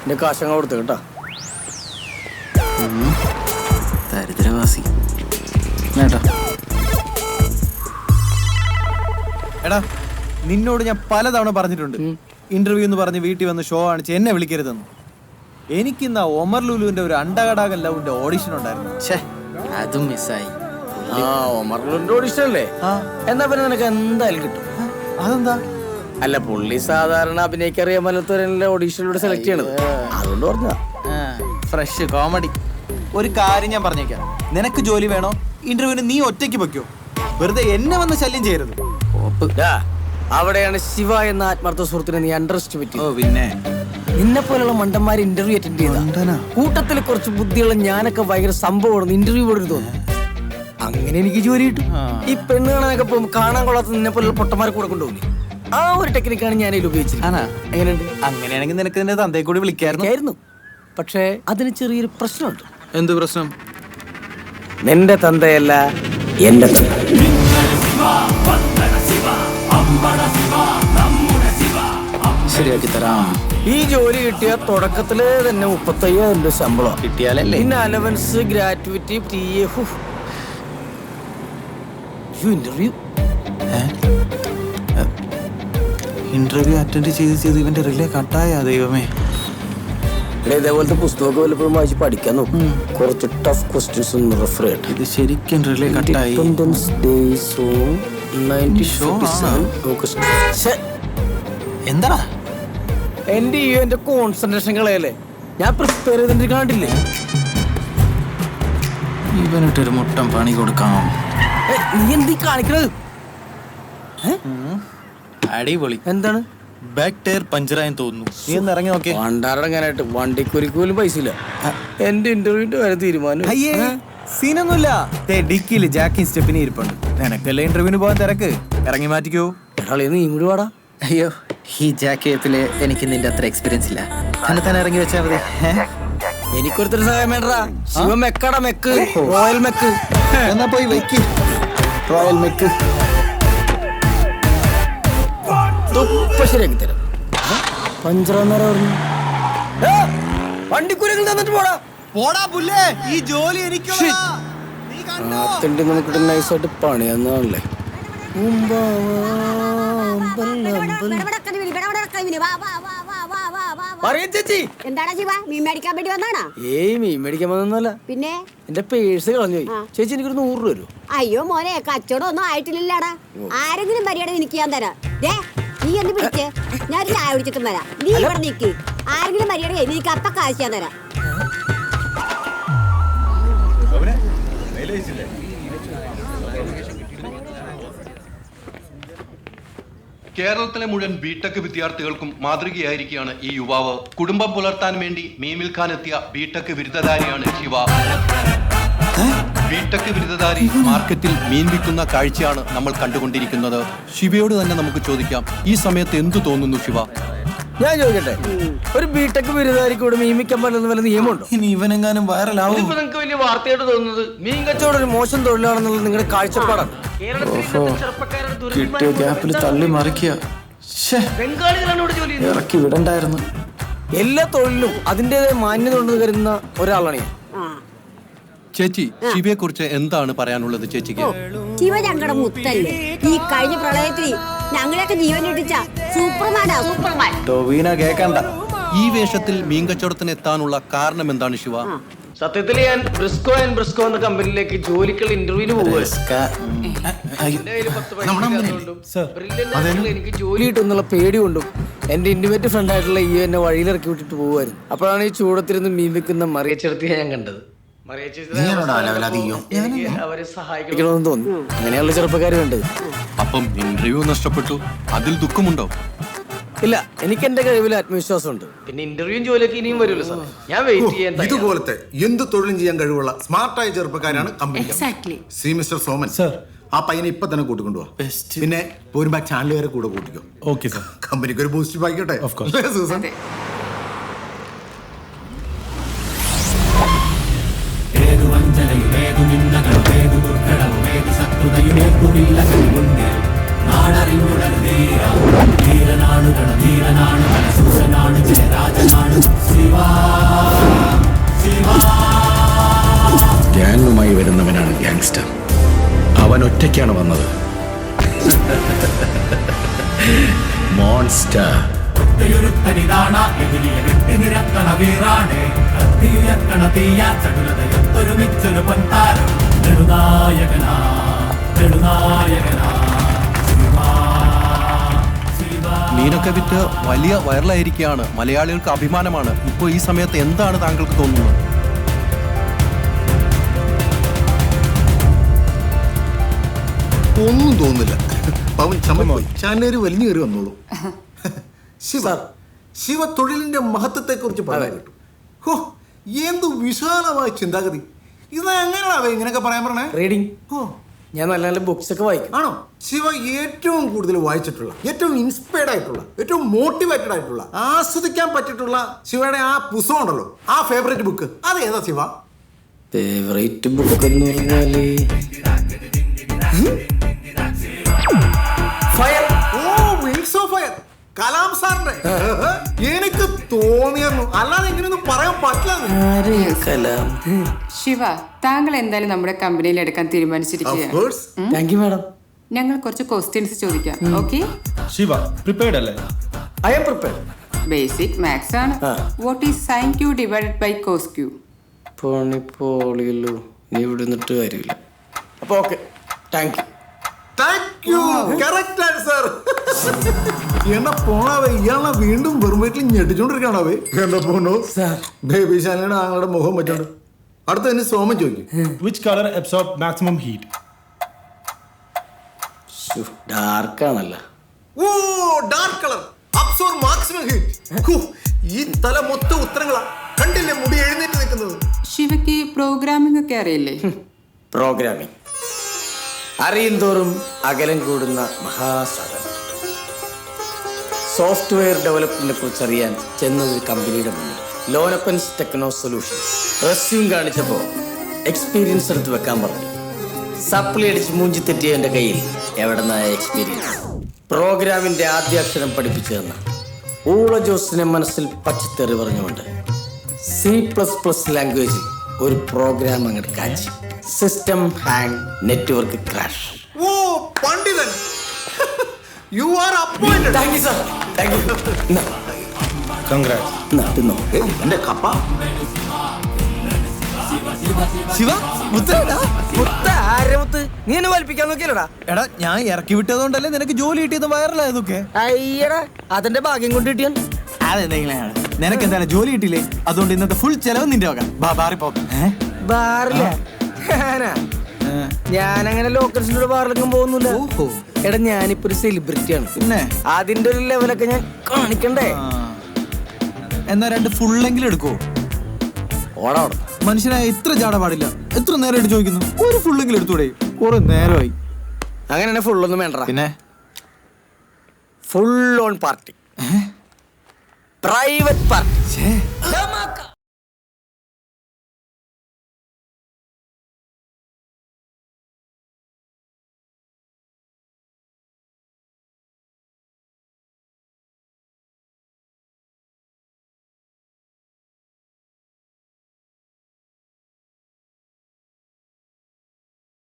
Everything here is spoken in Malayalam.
എന്റെ കാശങ്ങ കൊടുത്തു കേട്ടോ. ദരിദ്രവാസി. എടാ നിന്നോട് ഞാൻ പലതവണ പറഞ്ഞിട്ടുണ്ട്, ഇന്റർവ്യൂ എന്ന് പറഞ്ഞ് വീട്ടിൽ വന്ന് ഷോ കാണിച്ച് എന്നെ വിളിക്കരുതെന്ന്. എനിക്കിന്ന് ഒമർ ലുലുവിന്റെ ഒരു അണ്ടകടാകൻ ലവിന്റെ ഓഡിഷൻ ഉണ്ടായിരുന്നു. അതും മിസ്സായി. ഒമർ ലുലുവിന്റെ ഓഡിഷൻ അല്ലേ? എന്നാ പിന്നെ നിനക്ക് എന്തായാലും കിട്ടും. അതെന്താ? അല്ല, പുള്ളി സാധാരണ അഭിനയിക്കറിയാൻ പറ്റാത്തവരല്ലേ ഓഡീഷനിലൂടെ സെലക്ട് ചെയ്യണത്, അതുകൊണ്ട് പറഞ്ഞാ. Fresh comedy. ഒരു കാര്യം ഞാൻ പറഞ്ഞേക്കാം, നിനക്ക് ജോലി വേണോ ഇന്റർവ്യൂവിന് നീ ഒറ്റയ്ക്ക് വെക്കോ, വെറുതെ എന്നെ വന്ന് ശല്യം ചെയ്യരുത്. അവിടെയാണ് ശിവ എന്ന ആത്മാർത്ഥ സുഹൃത്തിനെ നീ അണ്ടർ എസ്റ്റിമേറ്റ് ചെയ്തു. പിന്നെ നിന്നെ പോലുള്ള മണ്ടന്മാര് ഇന്റർവ്യൂ അറ്റൻഡ് ചെയ്ത കൂട്ടത്തിൽ കുറച്ച് ബുദ്ധിയുള്ള ഞാനൊക്കെ ഭയങ്കര സംഭവമാണ് ഇന്റർവ്യൂ പോലും തോന്നുന്നു. അങ്ങനെ എനിക്ക് ജോലി കിട്ടും. ഈ പെണ്ണ് കാണാനൊക്കെ പോകും, കാണാൻ കൊള്ളാത്ത നിന്നെ പോലുള്ള പൊട്ടന്മാരെ കൂടെ കൊണ്ടുപോകില്ലേ, ആ ഒരു ടെക്നിക്കാണ് ഞാൻ ഇതിൽ ഉപയോഗിച്ചിരിക്കുന്നത്. എങ്ങനെയുണ്ട്? അങ്ങനെയാണെങ്കിൽ നിനക്ക് നിന്റെ തന്തയെ കൂടി വിളിക്കായിരുന്നു. പക്ഷേ അതിന് ചെറിയൊരു പ്രശ്നമുണ്ട്. എന്ത് പ്രശ്നം? നിന്റെ തന്തയല്ല, എന്റെ തന്ത. ശരിയാക്കി തരാം. ഈ ജോലി കിട്ടിയ തുടക്കത്തില് തന്നെ 35,000 രൂപ ശമ്പളം കിട്ടിയാലല്ലേ? പിന്നെ അലവൻസ്, ഗ്രാറ്റുവിറ്റി, ഇന്റർവ്യൂ അറ്റൻഡ് ചെയ്ത് ഇവന്റെ റിലേ കട്ടായ ദൈവമേ. ഇതേപോലത്തെ പുസ്തകമൊക്കെ വല്ലപ്പോഴും വായിച്ച് പഠിക്കാൻ നോക്കും. കുറച്ച് ടഫ് ക്വസ്റ്റ്യൻസ് ഒന്ന് റെഫർ ചെയ്യട്ടെ. ഇത് ശരിക്കും റിലേ കട്ടായി. എന്താ എന്റെ കോൺസെൻട്രേഷൻ കളയല്ലേ, ഞാൻ പ്രിപ്പയർ ചെയ്തിട്ട് കണ്ടില്ലേ. ഇവനിട്ടൊരു മുട്ടം പണി കൊടുക്കാം. നീ എന്ത് കാണിക്കണത്? അടിപൊളി. എന്താണ്? ബാക്ക് ടയർ പഞ്ചറായെന്ന് തോന്നുന്നു. നീ ഒന്ന് ഇറങ്ങി നോക്കിയേ. വണ്ടാറങ്ങാനായിട്ട് വണ്ടിക്കൊരിക്ക് പോലും പൈസ ഇല്ല. എന്റെ ഇന്റർവ്യൂവിന്റെ വരെ തീരുമാനം. അയ്യേ സീനൊന്നുമില്ല. ഡിക്കിയില് ജാക്കിൻ സ്റ്റെപ്പിന് ഇരിപ്പുണ്ട്. നിനക്കല്ലേ ഇന്റർവ്യൂവിന് പോകാൻ തിരക്ക്, ഇറങ്ങി മാറ്റിക്കോ. നീ ഇങ്ങോട്ട് വാടാ. അയ്യോ, ഈ ജാക്കറ്റില് എനിക്ക് നിന്റെ അത്ര എക്സ്പീരിയൻസ് ഇല്ല. തന്നെ ഇറങ്ങി വെച്ചാൽ മതി. എനിക്കൊരുത്തർ സഹായം വേണ്ടടാ. ശിവ മെക്കട മെക്ക്, റോയൽ മെക്ക്. എന്നാ പോയി വെക്ക് റോയൽ മെക്ക്. ശരിയാക്കി തരാം. പഞ്ചറന്നേരം പറഞ്ഞു വണ്ടിക്കൂരങ്ങൾ തന്നിട്ട് പോടാ. പോടാ പുല്ലേ, ഈ ജോലി എനിക്ക് നമുക്കിട്ട് നൈസായിട്ട് പണിയാന്നല്ലേ. എന്താണ് ശിവ, മീൻ മേടിക്കാൻ വേണ്ടി വന്നാണോ? ഏയ് മീൻ മേടിക്കാൻ വന്നല്ല, പിന്നെ എന്റെ പേഴ്സ് കളഞ്ഞു പോയി. ചേച്ചി എനിക്കൊരു 100 രൂപ തരുമോ? അയ്യോ മോനെ, കച്ചവടം ഒന്നും ആയിട്ടില്ലടാ. ആരെങ്കിലും പരിപാടി എനിക്ക് ഞാൻ തരാം. നീ എന്ന് പിടിച്ചേ, ഞാൻ ചായ കുടിച്ചിട്ടും വരാം. നീ ഇവിടെ നിക്ക്. ആരെങ്കിലും പരിപാടി എനിക്ക് അപ്പ കാശ് ഞാൻ തരാം. കേരളത്തിലെ മുഴുവൻ ബിടെക് വിദ്യാർത്ഥികൾക്കും മാതൃകയായിരിക്കുകയാണ് ഈ യുവാവ്. കുടുംബം പുലർത്താൻ വേണ്ടി മീൻ വിൽക്കാനെത്തിയ ബിടെക് ബിരുദധാരിയാണ് ശിവ. ബിടെക് ബിരുദധാരി മാർക്കറ്റിൽ മീൻ വിൽക്കുന്ന കാഴ്ചയാണ് നമ്മൾ കണ്ടുകൊണ്ടിരിക്കുന്നത്. ശിവയോട് തന്നെ നമുക്ക് ചോദിക്കാം, ഈ സമയത്ത് എന്തു തോന്നുന്നു ശിവ? ഞാൻ ചോദിക്കട്ടെ, ഒരു ബിടെക് ബിരുദധാരിക്ക് ഇവിടെ മീൻ വിൽക്കാൻ പറ്റുന്ന വല്ല നിയമമുണ്ടോ? ഇനി ഇവനെങ്ങാനും വൈറലാവും. നിങ്ങൾക്ക് വലിയ വാർത്തയായിട്ട് തോന്നുന്നത് മീൻ കച്ചവടം ഒരു മോശം തൊഴിലാണെന്നുള്ളത് നിങ്ങളുടെ കാഴ്ചപ്പാടാണ്. കിട്ടിയ ഗ്യാപ്പിൽ തള്ളി മറിക്കുക. ഇറക്കി വിടണ്ടായിരുന്നു. എല്ലാ തൊഴിലും അതിൻ്റെതായ മാന്യത ഉണ്ടെന്ന് കരുതുന്ന ഒരാളാണ് ഞാൻ. ചേച്ചി, ശിവയെ കുറിച്ച് എന്താണ് പറയാനുള്ളത് ചേച്ചിക്ക്? ശിവ ഞങ്ങളുടെ മുത്തല്ലേ. ഈ കഴിഞ്ഞ പ്രളയത്തിൽ ഞങ്ങളെയൊക്കെ ജീവൻ രക്ഷിച്ച സൂപ്പർമാനാ, സൂപ്പർമാൻ. ടോവിന കേക്കണ്ട. ഈ വേഷത്തിൽ മീൻ കച്ചവടത്തിന് എത്താനുള്ള കാരണം എന്താണ് ശിവ? സത്യത്തിൽ ഞാൻ ബ്രിസ്കോ എന്ന കമ്പനിയിലേക്ക് ജോലിക്കുള്ള ഇന്റർവ്യൂവിന് പോകുക. എനിക്ക് ജോലി കിട്ടുന്നുള്ള പേടി കൊണ്ടും എന്റെ ഇന്റിമേറ്റ് ഫ്രണ്ട് ആയിട്ടുള്ള ഈ എന്നെ വഴിയിലിറക്കി വിട്ടിട്ട് പോകുമായിരുന്നു. അപ്പോഴാണ് ഈ ചൂടത്തിരുന്ന് മീൻ വിൽക്കുന്ന മറിയച്ചെടുത്ത് ഞാൻ കണ്ടത്. അവരെ സഹായിക്കണമെന്ന് തോന്നി. അങ്ങനെയുള്ള ചെറുപ്പക്കാർ കണ്ടത്. അപ്പം ഇന്റർവ്യൂ നഷ്ടപ്പെട്ടു, അതിൽ ദുഃഖമുണ്ടോ? ഇല്ല, എനിക്ക് എന്റെ കഴിവിൽ ആത്മവിശ്വാസമുണ്ട്. പിന്നെ ഇന്റർവ്യൂ ജോലിയൊക്കെ ഇനിയും വരുമല്ലോ സാർ, ഞാൻ വെയിറ്റ് ചെയ്യാൻ. ഇതുപോലത്തെ എന്ത് തൊഴിലും ചെയ്യാൻ കഴിവുള്ള സ്മാർട്ടായ ചെറുപ്പക്കാരാണ് company. See mister Soman sir, ആ പയ്യനെ ഇപ്പൊ തന്നെ കൂട്ടിക്കൊണ്ടുപോവാ. പിന്നെ പോരുമ്പോ ചാനലുകാരെ കൂടെ കൂട്ടിക്കോ. ഓക്കെ സാർ, കമ്പനിക്ക് ഒരു ബൂസ്റ്റ് ആയിക്കോട്ടെ. സൂസൻ, നാടറിഞ്ഞുടൻ ധീരനാണ് ധീരനാണ് ഗ്യാങ്ങുമായി വരുന്നവനാണ് ഗ്യാങ്സ്റ്റർ. അവൻ ഒറ്റയ്ക്കാണ് വന്നത്. മോൺസ്റ്റർ. മീനൊക്കെ വിറ്റ് വലിയ വൈറലായിരിക്കുകയാണ്. മലയാളികൾക്ക് അഭിമാനമാണ്. ഇപ്പോൾ ഈ സമയത്ത് എന്താണ് താങ്കൾക്ക് തോന്നുന്നത്? ഒന്നും തോന്നില്ല. പവൻ ചമ്മോയി ചാനേര് വലിഞ്ഞു കയറി വന്നോളൂ. ശിവ തൊഴിലിന്റെ മഹത്വത്തെ കുറിച്ച് പറയാൻ കേട്ടു. ഹോ, എന്ത് വിശാലമായ ചിന്താഗതി. ഇത് എങ്ങനെയാണോ ഇങ്ങനെയൊക്കെ പറയാൻ പറഞ്ഞേ? റീഡിങ്. ഓ, ഞാൻ നല്ല നല്ല ബുക്സ് ഒക്കെ വായിക്കും. ആണോ? ശിവ ഏറ്റവും കൂടുതൽ വായിച്ചിട്ടുള്ള, ഏറ്റവും ഇൻസ്പയർഡ് ആയിട്ടുള്ള, ഏറ്റവും മോട്ടിവേറ്റഡ് ആയിട്ടുള്ള, ആസ്വദിക്കാൻ പറ്റിയിട്ടുള്ള ശിവയുടെ ആ പുസ്തകം ഉണ്ടല്ലോ, ആ ഫേവറേറ്റ് ബുക്ക്, അത് ഏതാ ശിവ? ഫേവറേറ്റ് ബുക്ക് എന്ന് പറഞ്ഞാല് fire. Oh, wings of fire, Kalam സാറിന്റെ. എനിക്ക് തോന്നിയിരുന്നു, അല്ലാതെ ഇങ്ങനെയൊന്നും പറയാൻ പറ്റില്ല. ശിവ, താങ്കൾ എന്തായാലും നമ്മുടെ കമ്പനിയിൽ എടുക്കാൻ തീരുമാനിച്ചിരിക്കുകയാണ്. Thank you madam. ഞങ്ങൾ കുറച്ച് ക്വസ്റ്റ്യൻസ് ചോദിക്കാം. ഓക്കെ? ശിവ പ്രിപ്പയർഡ് അല്ലേ? I am prepared. Basic maths ആണ്. What is sine Q divided by cos Q? പണിപ്പോളിയല്ലോ, നീ ഇവിടെ നിന്നിട്ട് കാര്യമില്ല. അപ്പൊ okay, thank you. Thank you. Correct answer. എന്നാ പോണാവേ, ഇയാളെ വീണ്ടും വെറും വീട്ടിൽ ഞെട്ടിച്ചോണ്ടിരിക്കണാവേ. എന്താ പോണോ ബേബി ശാലയുടെ ആങ്ങളുടെ മുഖം പറ്റുണ്ട്. അടുത്ത തന്നെ സോമൻ ചോദിക്കും. Which color absorbs maximum heat? ഡാർക്കാണല്ലോ. ഓ, dark colour absorb maximum heat. ഈ തല മൊത്തം ഉത്തരങ്ങളാ. കണ്ടില്ലേ മുടി എഴുന്നേറ്റ് നിൽക്കുന്നത്? ശിവയ്ക്ക് പ്രോഗ്രാമിംഗ് ഒക്കെ അറിയില്ലേ? പ്രോഗ്രാമിംഗ് അറിയും തോറും അകലം കൂടുന്ന മഹാസാധനം. സോഫ്റ്റ്വെയർ ഡെവലപ്മെന്റിനെ കുറിച്ച് അറിയാൻ ചെന്നൊരു കമ്പനിയുടെ മുന്നിൽ ലോനപ്പൻസ് ടെക്നോ സൊല്യൂഷൻസ് റെസ്യൂം കാണിച്ചപ്പോ എക്സ്പീരിയൻസ് എടുത്ത് വെക്കാൻ പറഞ്ഞു. സപ്ലി അടിച്ച് മൂഞ്ചി തെറ്റിയ എൻ്റെ കയ്യിൽ എവിടെന്നായ എക്സ്പീരിയൻസ്. പ്രോഗ്രാമിന്റെ ആദ്യ അക്ഷരം പഠിപ്പിച്ചു തന്ന ഊള ജോസിനെ മനസ്സിൽ പച്ചത്തെറി പറഞ്ഞുകൊണ്ട് C++ ലാംഗ്വേജിൽ ഒരു പ്രോഗ്രാം അങ്ങോട്ട് കാച്ചി. System hang, network crash. ഓ, പണ്ഡിതൻ. You are appointed. Thank you sir, thank you. Congrats. എന്റെ കപ്പ. ശിവ മുത്തടാ. നീ എന്നെ വലിപ്പിക്കാൻ നോക്കിയല്ലോടാ. എടാ, ഞാൻ ഇറക്കി വിട്ടതുകൊണ്ടല്ലേ നിനക്ക് ജോലി കിട്ടിയത് വൈറലായതൊക്കെ. അയ്യടാ, അതിന്റെ ഭാഗ്യം കൊണ്ട് കിട്ടിയാൽ. അതെന്തെങ്കിലാണ്. നിനക്ക് എന്താണ് ജോലി കിട്ടിയില്ലേ? അതുകൊണ്ട് ഇന്നത്തെ ഫുൾ ചെലവ് നിന്റെ വക. ബാറിപ്പോ ബാറില്ല, ഞാനങ്ങനെ ലോക്കൽസിന്റെ ബാറിലൊന്നും പോകുന്നില്ല. എടാ, ഞാനിപ്പോ ഒരു സെലിബ്രിറ്റിയാണ്. പിന്നെ അതിന്റെ ഒരു ലെവലൊക്കെ ഞാൻ കാണിക്കണ്ടേ? എന്നാ 2 ഫുള്ളെങ്കിലും എടുക്കുവോ? ഓടാ. മനുഷ്യനായ ഇത്ര ചാട പാടില്ല. എത്ര നേരമായിട്ട് ചോദിക്കുന്നു, ഒരു ഫുള്ളെങ്കിലും എടുത്തൂടെ? കുറെ നേരമായി. അങ്ങനെ ഫുള്ളൊന്നും വേണ്ട. പിന്നെ full on party, private party.